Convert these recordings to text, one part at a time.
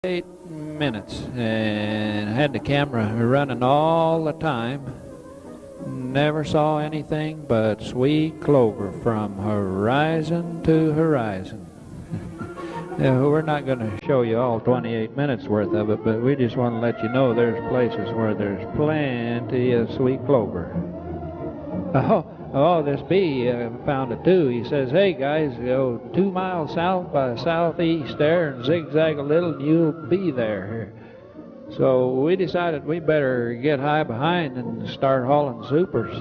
8 minutes and had the camera running all the time. Never saw anything but sweet clover from horizon to horizon. We're not going to show you all 28 minutes worth of it, but we just want to let you know there's places where there's plenty of sweet clover. Oh, this bee found it too. He says, hey guys, go 2 miles south by southeast there and zigzag a little and you'll be there. So we decided we better get high behind and start hauling supers.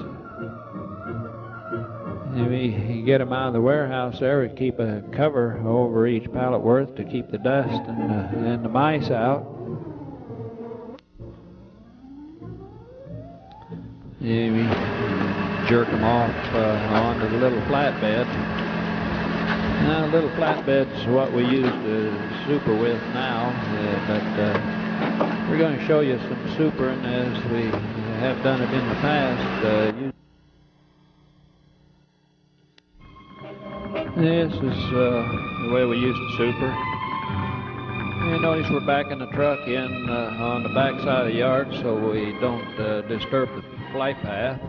We get them out of the warehouse there. We keep a cover over each pallet worth to keep the dust and the mice out. We jerk them off onto the little flatbed. Now, the little flatbed's what we use to super with now, but we're going to show you some supering as we have done it in the past. This is the way we used to super. And notice we're backing the truck in on the back side of the yard so we don't disturb the flight path.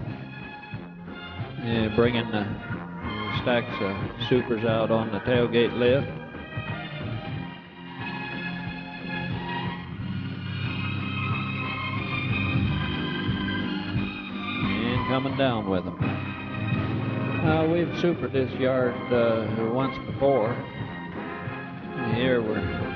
Bringing the stacks of supers out on the tailgate lift. And coming down with them. We've supered this yard once before. Here we're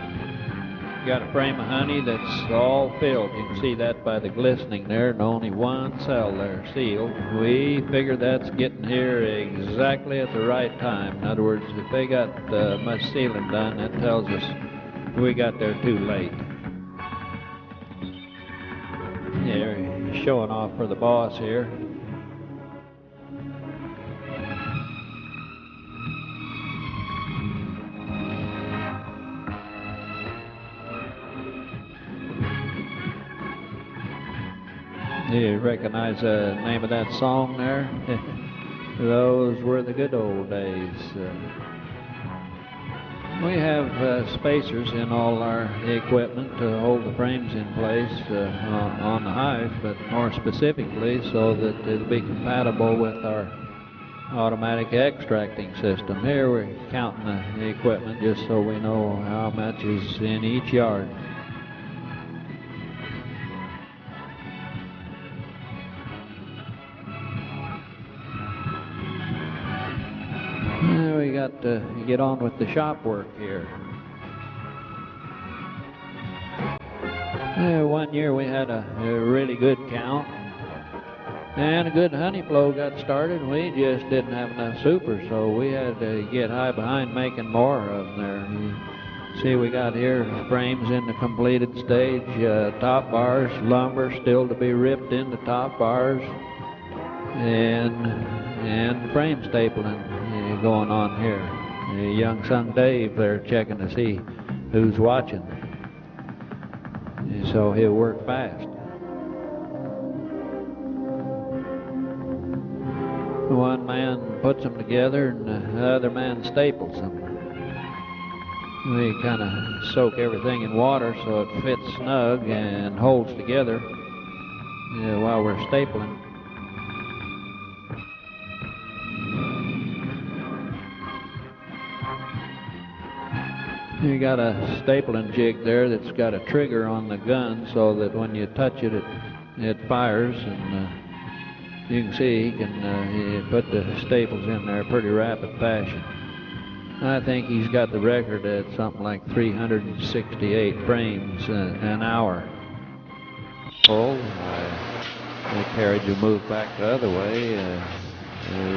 got a frame of honey that's all filled. You can see that by the glistening there, and only one cell there sealed. We figure that's getting here exactly at the right time. In other words, if they got much sealing done, that tells us we got there too late. Yeah, showing off for the boss here. You recognize the name of that song there? Those were the good old days. We have spacers in all our equipment to hold the frames in place on the hive, but more specifically so that it'll be compatible with our automatic extracting system. Here we're counting the equipment just so we know how much is in each yard. We got to get on with the shop work here. One year we had a really good count and a good honey flow got started. We just didn't have enough supers, so we had to get high behind making more of them there. You see we got here frames in the completed stage, top bars, lumber still to be ripped into top bars, and frame stapling going on here. Young son Dave there checking to see who's watching, and so he'll work fast. One man puts them together and the other man staples them. We kind of soak everything in water so it fits snug and holds together while we're stapling. You got a stapling jig there that's got a trigger on the gun so that when you touch it, it fires, and you can see he can put the staples in there pretty rapid fashion. I think he's got the record at something like 368 frames an hour. Pull, the carriage will move back the other way,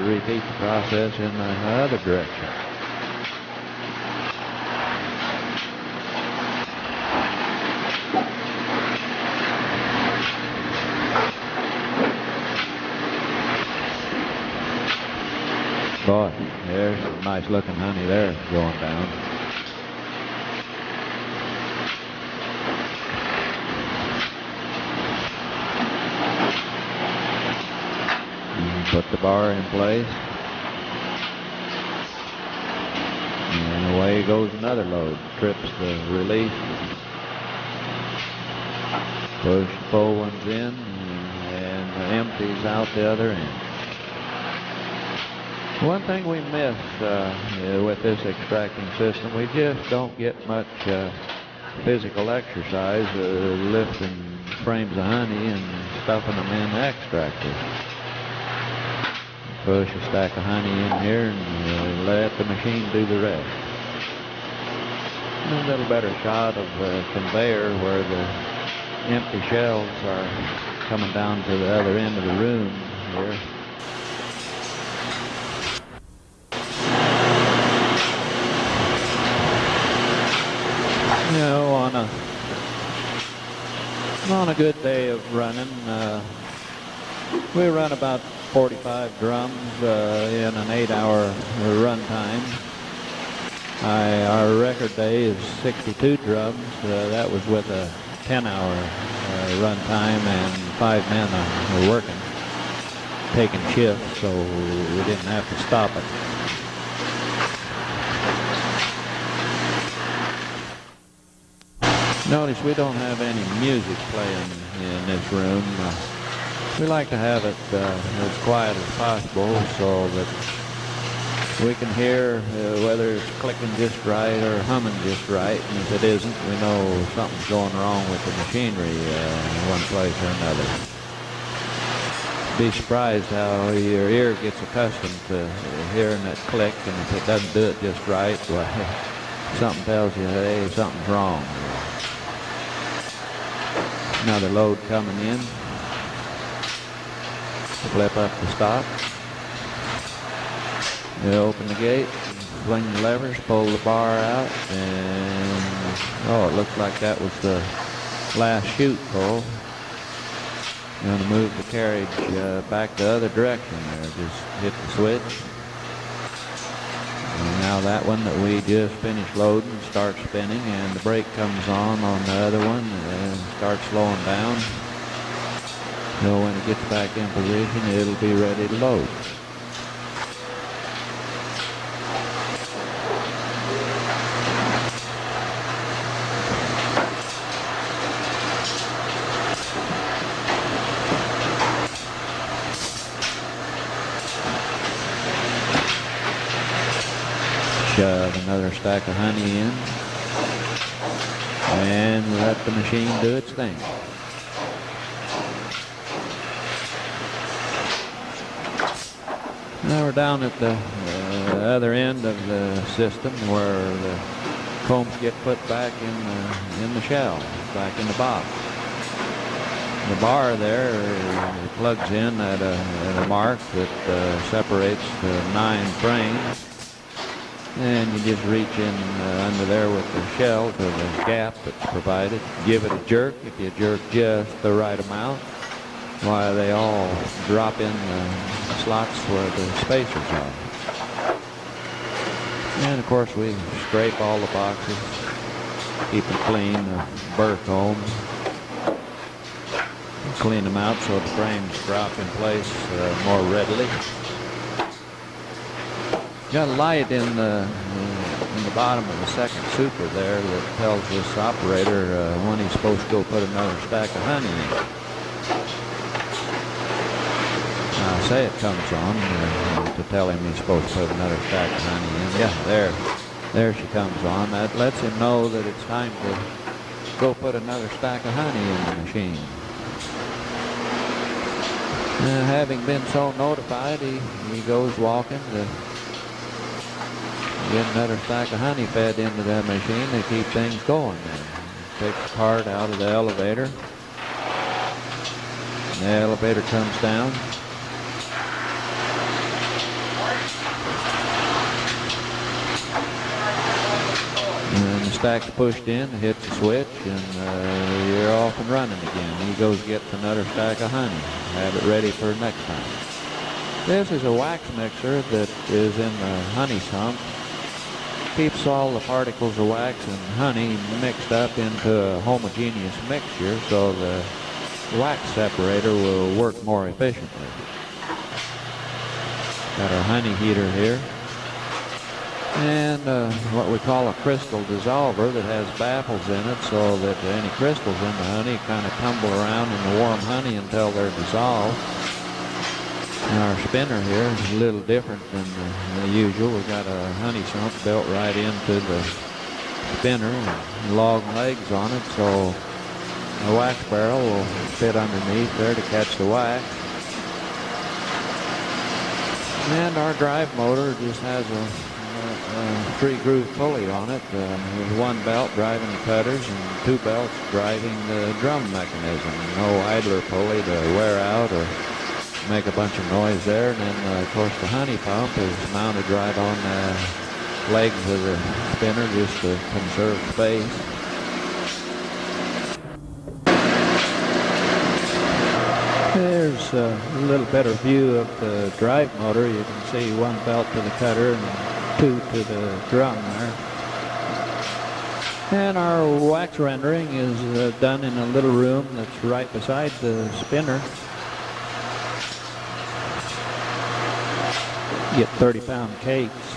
repeat the process in the other direction. Boy, there's some nice looking honey there going down. Put the bar in place. And away goes another load. Trips the release. Push the full ones in and the empties out the other end. One thing we miss with this extracting system, we just don't get much physical exercise lifting frames of honey and stuffing them in the extractor. Push a stack of honey in here and let the machine do the rest. A little better shot of the conveyor where the empty shelves are coming down to the other end of the room here. You know, on a good day of running, we run about 45 drums in an 8-hour run time. Our record day is 62 drums. That was with a 10-hour run time and 5 men were working, taking shifts, so we didn't have to stop it. Notice we don't have any music playing in this room. We like to have it as quiet as possible so that we can hear whether it's clicking just right or humming just right. And if it isn't, we know something's going wrong with the machinery in one place or another. Be surprised how your ear gets accustomed to hearing that click, and if it doesn't do it just right, well, something tells you, hey, something's wrong. Another load coming in. Flip up the stop. You open the gate, swing the levers, pull the bar out, and oh, it looks like that was the last chute pull. You're going to move the carriage back the other direction there. Just hit the switch. And now that one that we just finished loading starts spinning, and the brake comes on the other one and starts slowing down. So when it gets back in position, it'll be ready to load. Shove another stack of honey in and let the machine do its thing. Now we're down at the other end of the system where the combs get put back in the shell, back in the box. The bar there plugs in at a mark that separates the 9 frames. And you just reach in under there with the shell to the gap that's provided. Give it a jerk. If you jerk just the right amount, why, they all drop in the slots where the spacers are. And of course we scrape all the boxes, keep them clean, the burr comb, clean them out so the frames drop in place more readily. Got a light in the bottom of the second super there that tells this operator when he's supposed to go put another stack of honey in. I say it comes on to tell him he's supposed to put another stack of honey in. Yeah, there she comes on. That lets him know that it's time to go put another stack of honey in the machine. Having been so notified, he goes walking to get another stack of honey fed into that machine to keep things going there. Takes the cart out of the elevator. The elevator comes down. And the stack's pushed in, hits the switch, and you're off and running again. He goes gets another stack of honey. Have it ready for next time. This is a wax mixer that is in the honey sump. Keeps all the particles of wax and honey mixed up into a homogeneous mixture so the wax separator will work more efficiently. Got our honey heater here. and what we call a crystal dissolver that has baffles in it so that any crystals in the honey kind of tumble around in the warm honey until they're dissolved. And our spinner here is a little different than the usual. We've got a honey sump built right into the spinner and long legs on it, so the wax barrel will fit underneath there to catch the wax. And our drive motor just has a 3-groove pulley on it with one belt driving the cutters and 2 belts driving the drum mechanism. No idler pulley to wear out or make a bunch of noise there. And then, of course, the honey pump is mounted right on the legs of the spinner just to conserve space. There's a little better view of the drive motor. You can see 1 belt to the cutter and 2 to the drum there. And our wax rendering is done in a little room that's right beside the spinner. Get 30-pound cakes.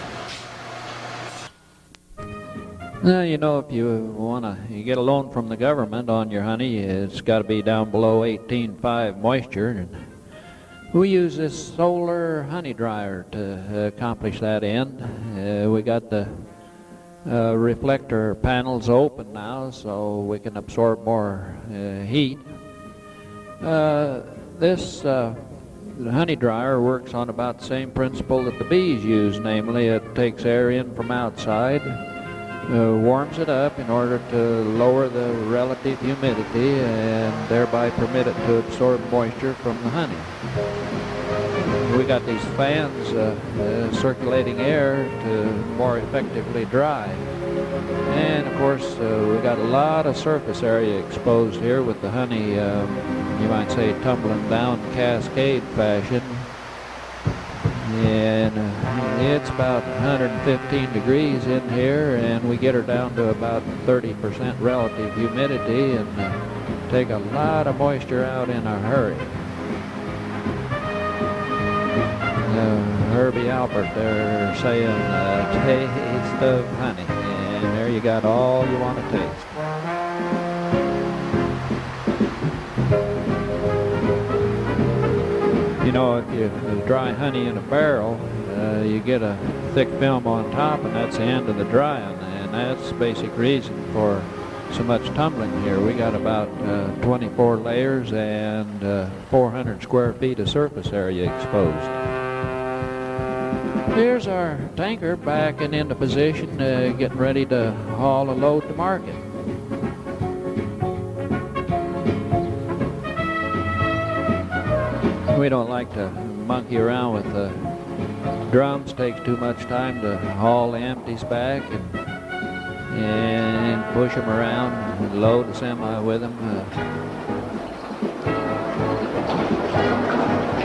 Now, you know, if you get a loan from the government on your honey, it's got to be down below 18.5 moisture. And we use this solar honey dryer to accomplish that end. We got the reflector panels open now so we can absorb more heat. This honey dryer works on about the same principle that the bees use, namely it takes air in from outside, warms it up in order to lower the relative humidity and thereby permit it to absorb moisture from the honey. We got these fans circulating air to more effectively dry. And of course we got a lot of surface area exposed here with the honey, you might say, tumbling down cascade fashion. And it's about 115 degrees in here, and we get her down to about 30% relative humidity and take a lot of moisture out in a hurry. Herbie Albert, they're saying taste of honey, and there you got all you want to taste. You know, if you dry honey in a barrel, you get a thick film on top, and that's the end of the drying, and that's the basic reason for so much tumbling here. We got about 24 layers and 400 square feet of surface area exposed. Here's our tanker backing into position, getting ready to haul a load to market. We don't like to monkey around with the drums. Takes too much time to haul the empties back and push them around and load the semi with them.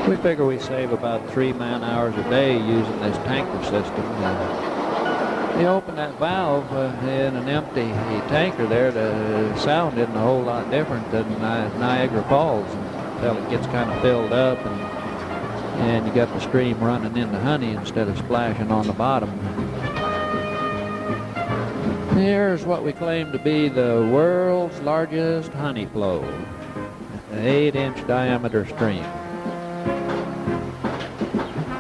We figure we save about 3 man-hours a day using this tanker system. You open that valve in an empty tanker there, the sound isn't a whole lot different than Niagara Falls until it gets kind of filled up and you got the stream running into honey instead of splashing on the bottom. Here's what we claim to be the world's largest honey flow, an 8-inch diameter stream.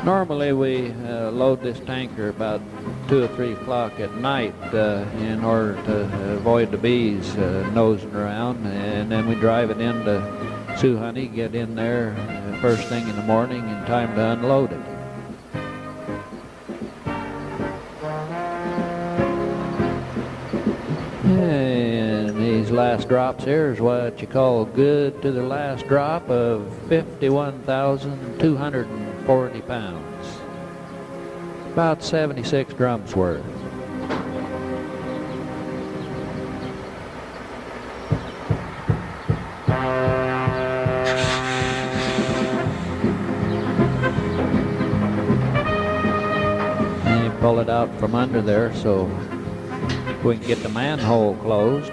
Normally we load this tanker about 2 or 3 o'clock at night in order to avoid the bees nosing around, and then we drive it into Sioux Honey, get in there first thing in the morning in time to unload it. And these last drops here is what you call good to the last drop of 51,240 pounds. About 76 drums worth. And you pull it out from under there so we can get the manhole closed.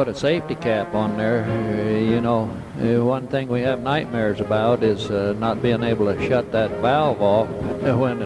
put a safety cap on there. You know, one thing we have nightmares about is not being able to shut that valve off when